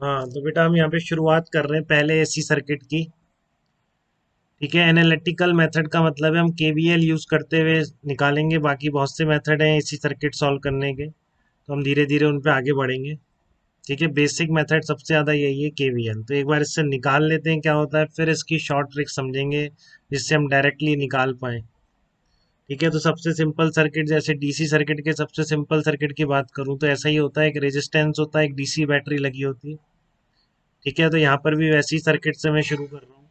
हाँ तो बेटा हम यहाँ पे शुरुआत कर रहे हैं पहले एसी सर्किट की। ठीक है, एनालिटिकल मेथड का मतलब है हम केवीएल यूज करते हुए निकालेंगे, बाकी बहुत से मेथड हैं एसी सर्किट सॉल्व करने के, तो हम धीरे धीरे उन पे आगे बढ़ेंगे। ठीक है, बेसिक मेथड सबसे ज्यादा यही है केवीएल। तो एक बार इससे निकाल लेते हैं क्या होता है, फिर इसकी शॉर्ट ट्रिक समझेंगे जिससे हम डायरेक्टली निकाल पाए। ठीक है, तो सबसे सिंपल सर्किट, जैसे डीसी सर्किट के सबसे सिंपल सर्किट की बात करूं तो ऐसा ही होता है, एक रेजिस्टेंस होता है, एक डीसी बैटरी लगी होती है। ठीक है, तो यहाँ पर भी वैसी सर्किट से मैं शुरू कर रहा हूँ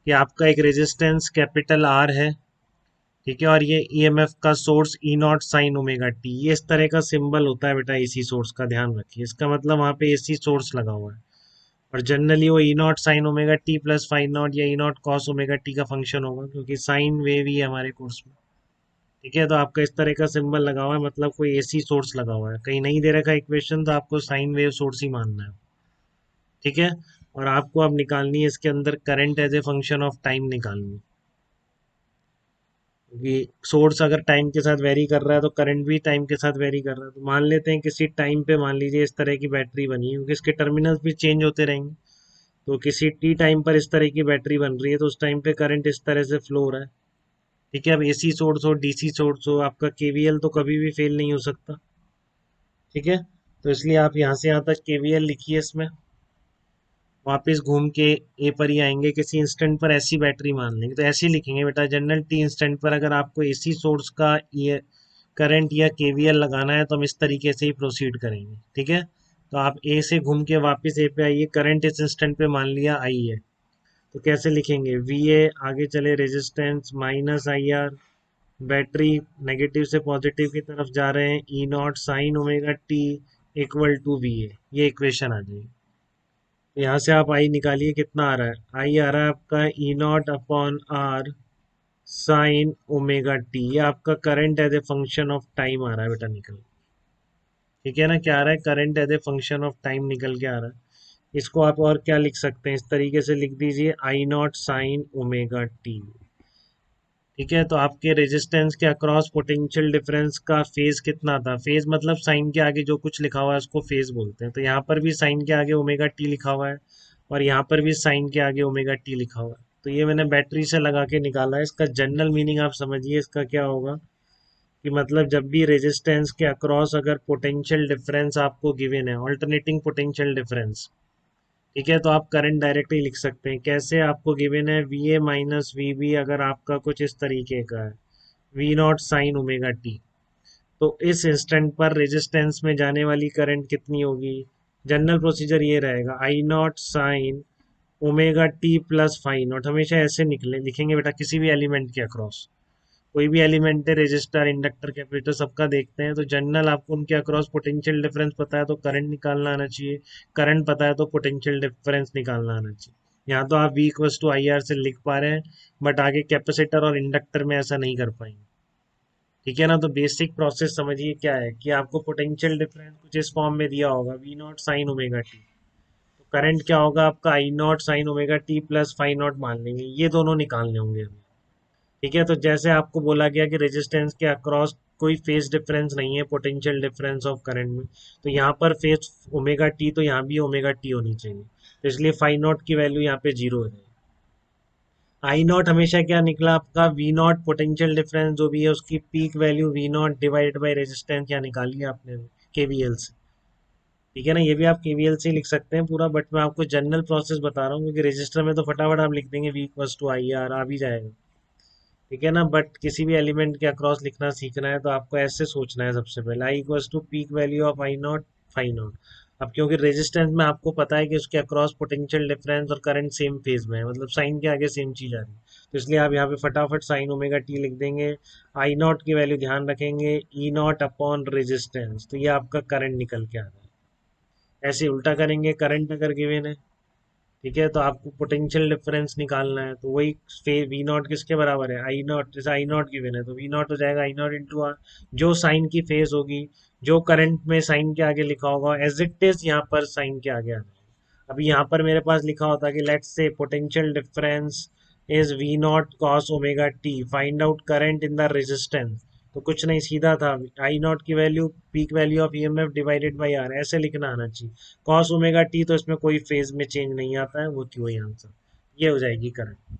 कि आपका एक रेजिस्टेंस कैपिटल आर है। ठीक है, और ये ईएमएफ का सोर्स ई नॉट साइन ओमेगा टी, ये इस तरह का सिंबल होता है बेटा एसी सोर्स का, ध्यान रखिए। इसका मतलब वहाँ पे एसी सोर्स लगा हुआ है, और जनरली वो E naught sine omega T plus five naught या E naught cos omega T का फंक्शन होगा, क्योंकि साइन वेव ही है हमारे कोर्स में। ठीक है, तो आपका इस तरह का सिंबल लगा हुआ है, मतलब कोई एसी सोर्स लगा हुआ है। कहीं नहीं दे रखा इक्वेशन तो आपको साइन वेव सोर्स ही मानना है। ठीक है, और आपको अब निकालनी है इसके अंदर current as a function of time निकालनी है, क्योंकि सोर्स अगर टाइम के साथ वेरी कर रहा है तो करंट भी टाइम के साथ वेरी कर रहा है। तो मान लेते हैं किसी टाइम पे, मान लीजिए इस तरह की बैटरी बनी है, क्योंकि इसके टर्मिनल्स भी चेंज होते रहेंगे। तो किसी टी टाइम पर इस तरह की बैटरी बन रही है, तो उस टाइम पे करंट इस तरह से फ्लो हो रहा है। ठीक है, अब एसी सोर्स हो डीसी सोर्स हो, आपका केवीएल तो कभी भी फेल नहीं हो सकता। ठीक है, तो इसलिए आप यहाँ से यहाँ तक केवीएल लिखिए इसमें, वापस घूम के ए पर ही आएंगे। किसी इंस्टेंट पर ऐसी बैटरी मान लेंगे तो ऐसे ही लिखेंगे बेटा, जनरल टी इंस्टेंट पर अगर आपको एसी सोर्स का ये करंट या केवीएल लगाना है तो हम इस तरीके से ही प्रोसीड करेंगे। ठीक है, तो आप ए से घूम के वापस ए पे आइए, करंट इस इंस्टेंट पे मान लिया आई है, तो कैसे लिखेंगे, वी ए, आगे चले resistance minus I R, battery negative से पॉजिटिव की तरफ जा रहे हैं, E naught sine omega T equal to V A, ये इक्वेशन आ जाएगी। यहाँ से आप आई निकालिए, कितना आ रहा है, आई आ रहा है आपका E naught upon R sine omega T, ये आपका current as a function of time आ रहा है बेटा निकल। ठीक है ना, क्या आ रहा है, current as a function of time निकल के आ रहा है। इसको आप और क्या लिख सकते हैं, इस तरीके से लिख दीजिए, I naught sine omega T. ठीक है, तो आपके रेजिस्टेंस के अक्रॉस पोटेंशियल डिफरेंस का फेज कितना था, फेज मतलब साइन के आगे जो कुछ लिखा हुआ है उसको फेज बोलते हैं। तो यहाँ पर भी साइन के आगे ओमेगा टी लिखा हुआ है, और यहाँ पर भी साइन के आगे ओमेगा टी लिखा हुआ है। तो ये मैंने बैटरी से लगा के निकाला है, इसका जनरल मीनिंग आप समझिए इसका क्या होगा, कि मतलब जब भी रेजिस्टेंस के अक्रॉस अगर पोटेंशियल डिफरेंस आपको गिवन है, ऑल्टरनेटिंग पोटेंशियल डिफरेंस, ठीक है, तो आप करंट डायरेक्टली लिख सकते हैं। कैसे, आपको गिवन है V A minus V B, अगर आपका कुछ इस तरीके का है, V not sine omega T, तो इस इंस्टेंट पर रेजिस्टेंस में जाने वाली करंट कितनी होगी। जनरल प्रोसीजर ये रहेगा, I naught sine omega T plus five naught, हमेशा ऐसे निकले लिखेंगे बेटा किसी भी एलिमेंट के अक्रॉस। कोई भी एलिमेंट है, रजिस्टर इंडक्टर कैपेसिटर सबका देखते हैं, तो जनरल आपको उनके अक्रॉस पोटेंशियल डिफरेंस पता है तो करंट निकालना आना चाहिए, करंट पता है तो पोटेंशियल डिफरेंस निकालना आना चाहिए। यहाँ तो आप V equals to I R से लिख पा रहे हैं, बट आगे कैपेसिटर और इंडक्टर में ऐसा नहीं कर पाएंगे। ठीक है ना, तो बेसिक प्रोसेस समझिए क्या है, कि आपको पोटेंशियल डिफरेंस कुछ इस फॉर्म में दिया होगा, V not sine omega T, तो करंट क्या होगा आपका, I naught sine omega T plus five naught मान लेंगे, ये दोनों निकालने होंगे हमें। ठीक है, तो जैसे आपको बोला गया कि रेजिस्टेंस के अक्रॉस कोई फेज डिफरेंस नहीं है पोटेंशियल डिफरेंस ऑफ करंट में, तो यहाँ पर फेज ओमेगा टी, तो यहाँ भी ओमेगा टी होनी चाहिए, तो इसलिए फाइव नॉट की वैल्यू यहाँ पे जीरो है। आई नॉट हमेशा क्या निकला आपका, वी नॉट पोटेंशियल डिफरेंस जो भी है उसकी peak value V nought divided by resistance, यहाँ निकाली है आपने केवीएल से। ठीक है ना, ये भी आप केवीएल से ही लिख सकते हैं पूरा, बट मैं आपको जनरल प्रोसेस बता रहा हूँ, क्योंकि रजिस्टर में तो फटाफट आप लिख देंगे V equals to I R, आ भी जाएगा। ठीक है ना, बट किसी भी एलिमेंट के अक्रॉस लिखना सीखना है तो आपको ऐसे सोचना है, सबसे पहले I equals to peak value of I naught phi naught. अब क्योंकि रेजिस्टेंस में आपको पता है कि उसके अक्रॉस पोटेंशियल डिफरेंस और करंट सेम फेज में है, मतलब साइन के आगे सेम चीज आ रही है, तो इसलिए आप यहाँ पे फटाफट साइन ओमेगा टी लिख देंगे। आई नॉट की वैल्यू ध्यान रखेंगे ई नॉट अपॉन रेजिस्टेंस, तो ये आपका करंट निकल के आ रहा है। ऐसे उल्टा करेंगे, करंट अगर गिवन है, ठीक है, तो आपको पोटेंशियल डिफरेंस निकालना है, तो वही वी नॉट किसके बराबर है, आई नॉट, जैसे आई नॉट गिवन है तो वी नॉट हो जाएगा आई नॉट इंटू आर, जो साइन की फेज होगी, जो करंट में साइन के आगे लिखा होगा एज इट इज यहाँ पर साइन के आगे आ जाएगा। अभी यहाँ पर मेरे पास लिखा होता कि let's say potential difference is V nought cos omega T, find out current in the resistance, तो कुछ नहीं, सीधा था, आई नॉट की value peak value of EMF divided by R, ऐसे लिखना आना चाहिए। कॉस ओमेगा टी, तो इसमें कोई फेज में चेंज नहीं आता है, वो क्यों ही आंसर, ये हो जाएगी करंट।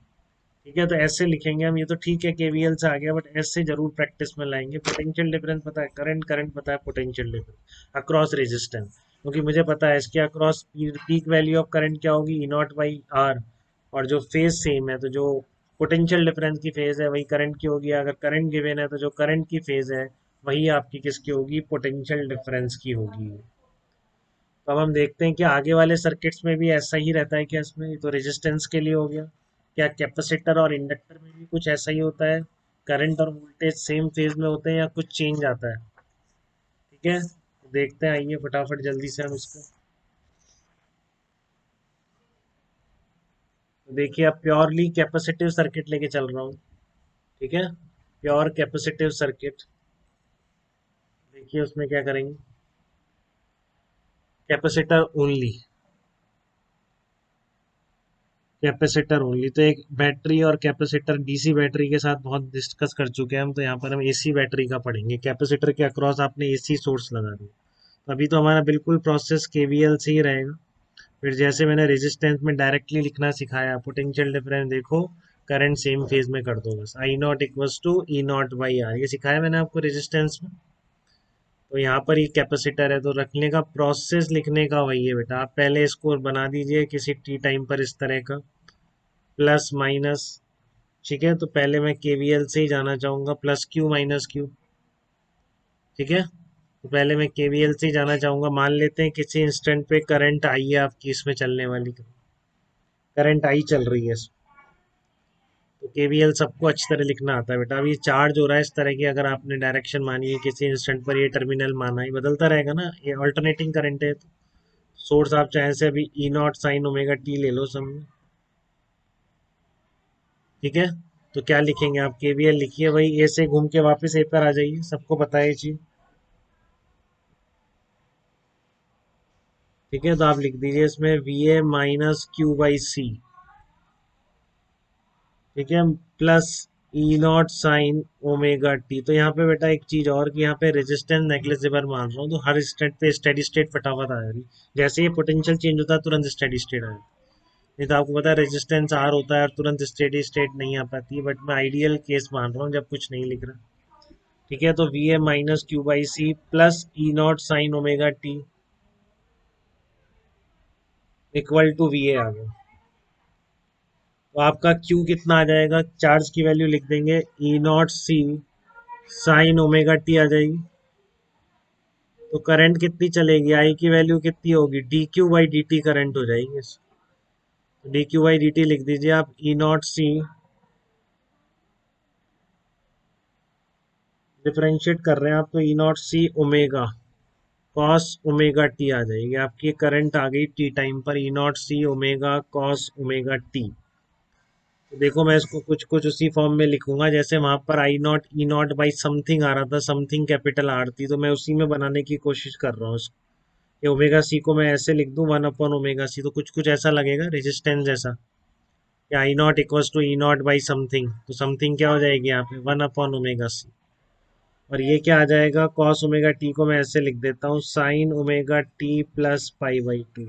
ठीक है, तो ऐसे लिखेंगे हम, ये तो ठीक है केवीएल से आ गया, बट ऐसे जरूर प्रैक्टिस में लाएंगे। पोटेंशियल डिफरेंस पता है, करंट करंट पता है, पोटेंशियल डिफरेंस अक्रॉस रेजिस्टेंस, क्योंकि मुझे पता है इसके across peak value of current क्या होगी, ई नॉट बाई आर, और जो फेज सेम है, तो जो पोटेंशियल डिफरेंस की फेज है वही करंट की होगी, अगर करंट गिवन है तो जो करंट की फेज है वही आपकी किसकी होगी, पोटेंशियल डिफरेंस की होगी। तो अब हम देखते हैं कि आगे वाले सर्किट्स में भी ऐसा ही रहता है क्या, इसमें ये तो रेजिस्टेंस के लिए हो गया, क्या कैपेसिटर और इंडक्टर में भी कुछ ऐसा ही होता है, करंट और वोल्टेज सेम फेज में होते हैं या कुछ चेंज आता है। ठीक है, तो देखते हैं, आइए फटाफट जल्दी से हम इसको, तो देखिए अब प्योरली कैपेसिटिव सर्किट लेके चल रहा हूँ। ठीक है, प्योर कैपेसिटिव सर्किट, देखिए उसमें क्या करेंगे, कैपेसिटर ओनली, कैपेसिटर ओनली, तो एक बैटरी और कैपेसिटर, डीसी बैटरी के साथ बहुत डिस्कस कर चुके हैं हम, तो यहाँ पर हम एसी बैटरी का पढ़ेंगे। कैपेसिटर के अक्रॉस आपने एसी सोर्स लगा दिया, तो अभी तो हमारा बिल्कुल प्रोसेस केवीएल से ही रहेगा। फिर जैसे मैंने रेजिस्टेंस में डायरेक्टली लिखना सिखाया, पोटेंशियल डिफरेंस देखो, करंट सेम फेज में कर दो, बस I naught equals to E naught by R, ये सिखाया मैंने आपको रेजिस्टेंस में। तो यहाँ पर ये कैपेसिटर है, तो रखने का प्रोसेस लिखने का वही है बेटा, आप पहले इसको बना दीजिए किसी टी टाइम पर इस तरह का, प्लस माइनस। ठीक है, तो पहले मैं केवीएल से ही जाना चाहूंगा, प्लस क्यू माइनस क्यू। ठीक है, तो पहले मैं केवीएल से ही जाना चाहूंगा, मान लेते हैं किसी इंस्टेंट पे करंट आई है आपकी, इसमें चलने वाली करंट आई चल रही है, तो केवीएल सबको अच्छी तरह लिखना आता है बेटा। अब ये चार्ज हो रहा है इस तरह की, अगर आपने डायरेक्शन मानी है किसी इंस्टेंट पर, ये टर्मिनल माना है, बदलता रहेगा ना, ये अल्टरनेटिंग करंट है, तो सोर्स आप चाहे से अभी ई नॉट साइन ओमेगा टी ले लो सब में। ठीक है, तो क्या लिखेंगे आप, केवीएल लिखिए, वही ए से घूम के वापस ए पर आ जाइए, सबको पता है ये चीज। ठीक है, तो आप लिख दीजिए इसमें V A minus Q by C. ठीक है, plus E naught sine omega T. तो यहाँ पे बेटा एक चीज और, कि यहाँ पे रेजिस्टेंस नेग्लिजिबल मान रहा हूँ, तो हर स्टेट पे स्टेडी स्टेट फटाफट आ जाएगी, जैसे ये पोटेंशियल चेंज होता है तुरंत स्टेडी स्टेट आ जाएगी। नहीं तो आपको पता है रेजिस्टेंस आर होता है और तुरंत स्टेडी स्टेट नहीं आ पाती है, बट मैं आइडियल केस मान रहा हूँ जब कुछ नहीं लिख रहा। ठीक है, तो V A minus Q by C plus E naught sine omega T equal to V A आ गया। तो आपका Q कितना आ जाएगा, चार्ज की वैल्यू लिख देंगे, E naught C sine omega T आ जाएगी। तो करंट कितनी चलेगी, आई की वैल्यू कितनी होगी, D Q by D T current हो जाएगी। D Q by D T लिख दीजिए आप, ई नॉट सी, डिफरेंशिएट कर रहे हैं आप, तो E naught C omega cos omega T आ जाएगी, आपकी करंट आ गई टी टाइम पर, E naught C omega cos omega T. तो देखो मैं इसको कुछ कुछ उसी फॉर्म में लिखूंगा, जैसे वहां पर I naught E naught by something आ रहा था, समथिंग कैपिटल आर थी, तो मैं उसी में बनाने की कोशिश कर रहा हूँ इसको। ये ओमेगा सी को मैं ऐसे लिख दूं, वन अपॉन ओमेगा सी, तो कुछ कुछ ऐसा लगेगा रेजिस्टेंस जैसा, या I naught equals to E naught by something, तो समथिंग क्या हो जाएगी यहाँ पे, वन अपॉन ओमेगा सी। और ये क्या आ जाएगा, कॉस ओमेगा टी को मैं ऐसे लिख देता हूँ, sine omega T plus pi by two.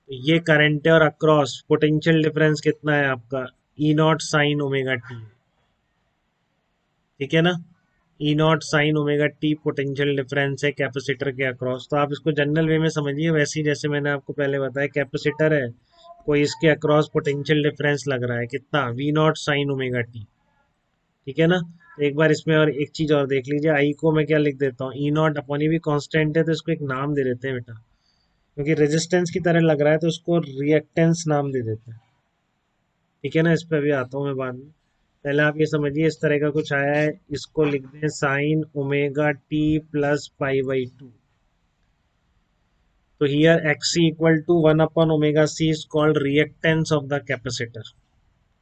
ये करंट है, और अक्रॉस पोटेंशियल डिफरेंस कितना है आपका, E naught sine omega T. ठीक है ना, E naught sine omega T potential difference है कैपेसिटर के अक्रॉस। तो आप इसको जनरल वे में समझिए, वैसे ही जैसे मैंने आपको पहले बताया, कैपेसिटर है, कोई इसके अक्रॉस पोटेंशियल डिफरेंस लग रहा है कितना, V not sine omega T. ठीक है ना, तो एक बार इसमें और एक चीज और देख लीजिए, आई को मैं क्या लिख देता हूँ, ई नॉट अपॉन, ये भी कांस्टेंट है तो इसको एक नाम दे देते हैं बेटा, क्योंकि रेजिस्टेंस की तरह लग रहा है तो उसको रिएक्टेंस नाम दे देते हैं। ठीक है ना, इस पर भी आता हूँ मैं बाद में, पहले आप ये समझिए, इस तरह का कुछ आया है, इसको लिख दें sine omega T plus pi by two. तो here X equal to one upon omega C is called reactance of the capacitor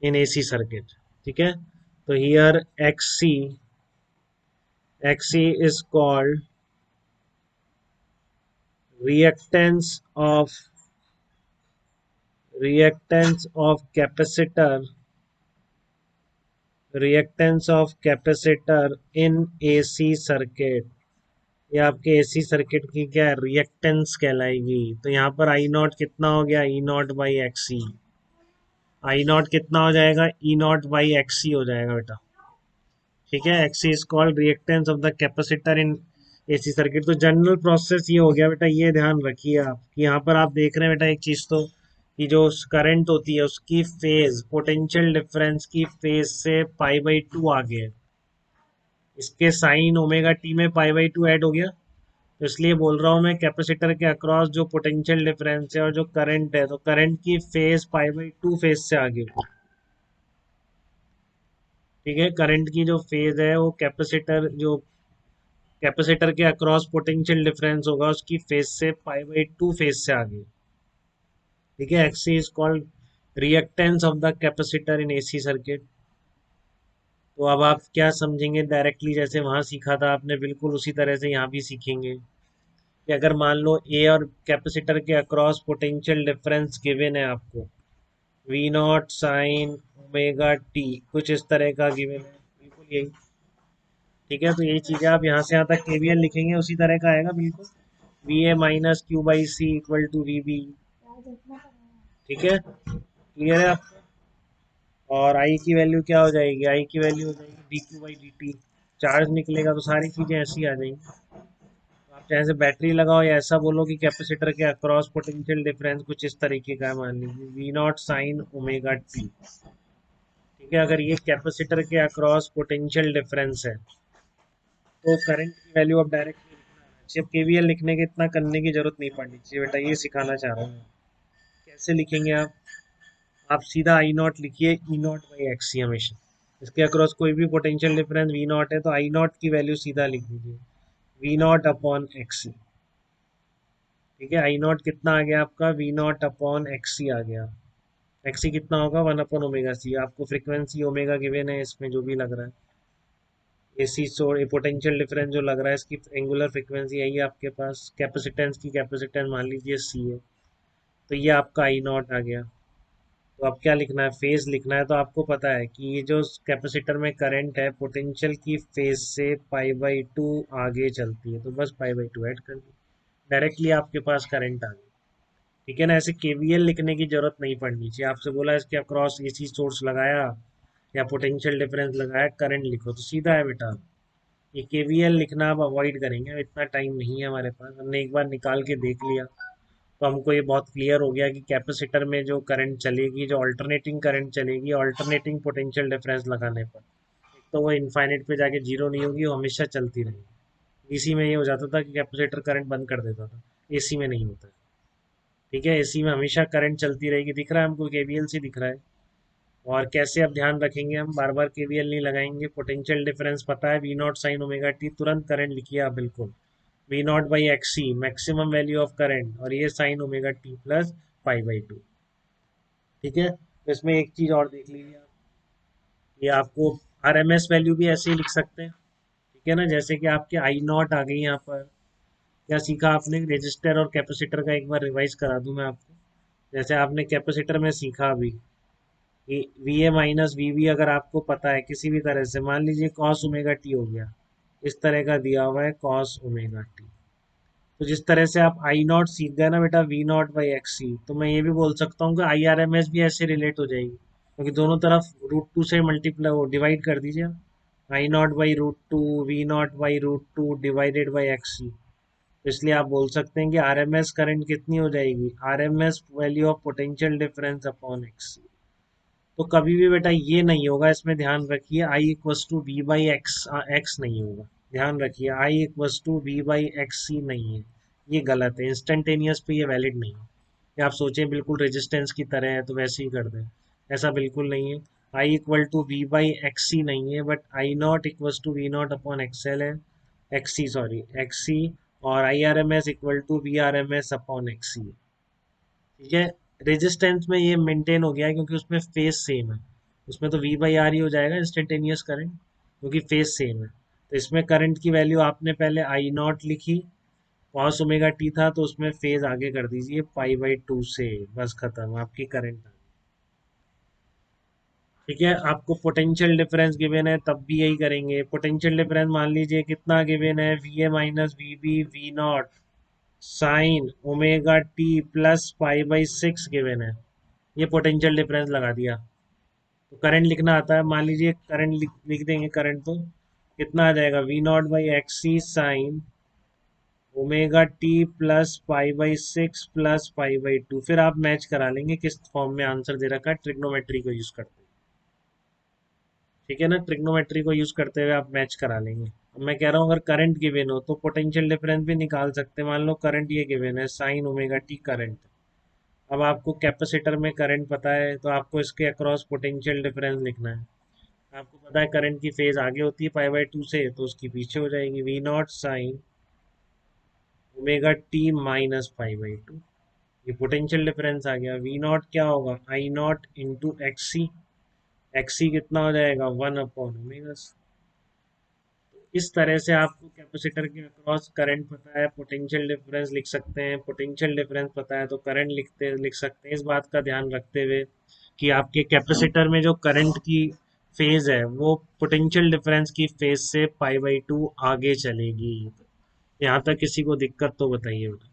in AC circuit. ठीक है, तो here XC is called reactance of reactance of capacitor reactance of capacitor in AC circuit, ये आपके AC circuit की क्या reactance कहलाएगी। तो यहाँ पर आई नॉट कितना हो गया, E naught by XC. I naught कितना हो जाएगा, ई नॉट बाई एक्सी हो जाएगा बेटा। ठीक है, X C is called reactance of the capacitor in AC circuit. तो जनरल प्रोसेस ये हो गया बेटा, ये ध्यान रखिए आप कि यहाँ पर आप देख रहे हैं बेटा एक चीज तो, कि जो करंट होती है उसकी फेज पोटेंशियल डिफरेंस की फेज से पाई बाई टू आगे है। इसके साइन ओमेगा टी में पाई बाई टू ऐड हो गया। तो इसलिए बोल रहा हूँ मैं, कैपेसिटर के अक्रॉस जो पोटेंशियल डिफरेंस है और जो करंट है, तो करंट की phase pi by two phase से आगे। ठीक है, करंट की जो फेज है वो कैपेसिटर के अक्रॉस पोटेंशियल डिफरेंस होगा उसकी फेज से पाई बाई टू फेज से आगे। ठीक है, X C is called reactance of the capacitor in AC circuit. तो अब आप क्या समझेंगे, डायरेक्टली जैसे वहां सीखा था आपने बिल्कुल उसी तरह से यहाँ भी सीखेंगे कि अगर मान लो ए और कैपेसिटर के अक्रॉस पोटेंशियल डिफरेंस गिवन है आपको, V not sine omega T, कुछ इस तरह का गिवन है, बिल्कुल यही। ठीक है, तो यही चीजें आप यहाँ से यहाँ तक केवीएल लिखेंगे उसी तरह का आएगा बिल्कुल। V A minus Q by C equal to V B. ठीक है, क्लियर है आप। और आई की वैल्यू क्या हो जाएगी, आई की वैल्यू हो जाएगी D Q by D T. Charge निकलेगा तो सारी चीजें ऐसी आ जाएंगी। तो आप चाहे से बैटरी लगाओ या ऐसा बोलो कि कैपेसिटर के अक्रॉस पोटेंशियल डिफरेंस कुछ इस तरीके का है, मान लीजिए V not sine omega T. ठीक है, अगर ये कैपेसिटर के अक्रॉस पोटेंशियल डिफरेंस है तो करंट की वैल्यू अब डायरेक्ट लिखना है। सिर्फ केवीएल लिखने के इतना करने की जरूरत नहीं पड़नी चाहिए बेटा, ये सिखाना चाह रहा हूँ। कैसे लिखेंगे आप सीधा आई नॉट लिखिए ई नॉट बाई एक्स सी हमेशा। इसके अक्रॉस कोई भी पोटेंशियल डिफरेंस वी नॉट है तो आई नॉट की वैल्यू सीधा लिख दीजिए, we naught upon X C. ठीक है, आई नॉट कितना आ गया आपका, वी नॉट अपॉन एक्स सी आ गया। एक्स सी कितना होगा, वन अपॉन ओमेगा सी। आपको फ्रीक्वेंसी ओमेगा गिवन है इसमें जो भी लग रहा है, एसी सो पोटेंशियल डिफरेंस जो लग रहा है इसकी एंगुलर फ्रीक्वेंसी यही है आपके पास। कैपेसिटेंस की कैपेसिटेंस मान लीजिए सी है, तो ये आपका आई नॉट आ गया। तो अब क्या लिखना है, फेज लिखना है। तो आपको पता है कि ये जो कैपेसिटर में करंट है पोटेंशियल की फेज से पाई बाई टू आगे चलती है, तो बस पाई बाई टू ऐड कर दी, डायरेक्टली आपके पास करंट आ गया। ठीक है ना, ऐसे केवीएल लिखने की जरूरत नहीं पड़नी चाहिए। आपसे बोला इसके अक्रॉस एसी सोर्स लगाया या पोटेंशियल डिफरेंस लगाया, करंट लिखो, तो सीधा है बेटा। ये केवीएल लिखना आप अवॉइड करेंगे, इतना टाइम नहीं है हमारे पास। हमने एक बार निकाल के देख लिया तो हमको ये बहुत क्लियर हो गया कि कैपेसिटर में जो करंट चलेगी, जो अल्टरनेटिंग करंट चलेगी अल्टरनेटिंग पोटेंशियल डिफरेंस लगाने पर, एक तो वो इनफाइनाइट पे जाके जीरो नहीं होगी, वो हमेशा चलती रहेगी। डीसी में ये हो जाता था कि कैपेसिटर करंट बंद कर देता था, एसी में नहीं होता। ठीक है, एसी में हमेशा करंट चलती रहेगी। दिख रहा है हमको, केवीएल से दिख रहा है। और कैसे अब ध्यान रखेंगे, हम बार बार केवीएल नहीं लगाएंगे, पोटेंशियल डिफरेंस पता है V not sine omega T, तुरंत करंट लिखिए आप बिल्कुल, V not by X C maximum value of current, और ये sine omega T plus pi by two. ठीक है, तो इसमें एक चीज और देख लीजिए आप, ये आपको आर एम एस वैल्यू भी ऐसे ही लिख सकते हैं। ठीक है ना, जैसे कि आपके आई नॉट आ गई यहाँ पर। क्या सीखा आपने, रेजिस्टर और कैपेसिटर का एक बार रिवाइज करा दूं मैं आपको। जैसे आपने कैपेसिटर में सीखा अभी कि V A minus V B अगर आपको पता है किसी भी तरह से, मान लीजिए कॉस ओमेगा टी हो गया, इस तरह का दिया हुआ है कॉस ओमेगा टी। तो जिस तरह से आप आई नॉट सीख गए ना बेटा, we not by X C, तो मैं ये भी बोल सकता हूँ कि आई आर एम एस भी ऐसे रिलेट हो जाएगी, क्योंकि दोनों तरफ रूट टू से मल्टीप्लाई वो डिवाइड कर दीजिए। I naught by root two, V not by root two divided by X C. तो इसलिए आप बोल सकते हैं कि आर एम एस करंट कितनी हो जाएगी, R M S value of potential difference upon X. तो कभी भी बेटा ये नहीं होगा, इसमें ध्यान रखिए, I equals to V by X, X नहीं होगा। ध्यान रखिए, I equals to V by X C नहीं है, ये गलत है। इंस्टेंटेनियस पे ये वैलिड नहीं है कि आप सोचें बिल्कुल रेजिस्टेंस की तरह है तो वैसे ही कर दें, ऐसा बिल्कुल नहीं है। I equal to V by X C नहीं है, but I naught equals to V naught upon XL है, X C sorry X C. और I R M S equal to V R M S upon X C. ठीक है, resistance में ये maintain हो गया है क्योंकि उसमें फेज सेम है। उसमें तो वी बाई आर ही हो जाएगा इंस्टेंटेनियस करंट, क्योंकि फेज सेम है। तो इसमें करंट की वैल्यू आपने पहले आई नॉट लिखी, कॉस ओमेगा टी था तो उसमें फेज आगे कर दीजिए पाई बाई टू से, बस खत्म आपकी करंट। ठीक है, आपको पोटेंशियल डिफरेंस गिवन है तब भी यही करेंगे। पोटेंशियल डिफरेंस मान लीजिए कितना गिवन है, V A minus V B V not sine omega T plus pi by six given है। ये पोटेंशियल डिफरेंस लगा दिया। तो करंट लिखना आता है, मान लीजिए करंट लिख देंगे। करंट तो कितना आ जाएगा, V not by X C sine omega T plus pi by six plus pi by two. फिर आप मैच करा लेंगे किस फॉर्म में आंसर दे रखा है, ट्रिग्नोमेट्री को यूज करते हैं। ठीक है ना, ट्रिग्नोमेट्री को यूज करते हुए आप मैच करा लेंगे। अब मैं कह रहा हूँ अगर करंट गिवन हो तो पोटेंशियल डिफरेंस भी निकाल सकते हैं। मान लो करंट ये गिवन है साइन ओमेगा टी करंट। अब आपको कैपेसिटर में करंट पता है तो आपको इसके अक्रॉस पोटेंशियल डिफरेंस लिखना है। आपको पता है करंट की फेज आगे होती है पाई बाई टू से, तो उसकी पीछे हो जाएगी V not sine omega T minus pi by two. ये पोटेंशियल डिफरेंस आ गया। वी नॉट क्या होगा, I naught into X C. X C कितना हो जाएगा, वन अपॉन ओमेगा। इस तरह से आपको कैपेसिटर के अक्रॉस करंट पता है, पोटेंशियल डिफरेंस लिख सकते हैं। पोटेंशियल डिफरेंस पता है तो करंट लिख सकते हैं। इस बात का ध्यान रखते हुए कि आपके कैपेसिटर में जो करंट की फेज है वो पोटेंशियल डिफरेंस की फेज से पाई बाई टू आगे चलेगी। यहाँ तक किसी को दिक्कत तो बताइए बेटा।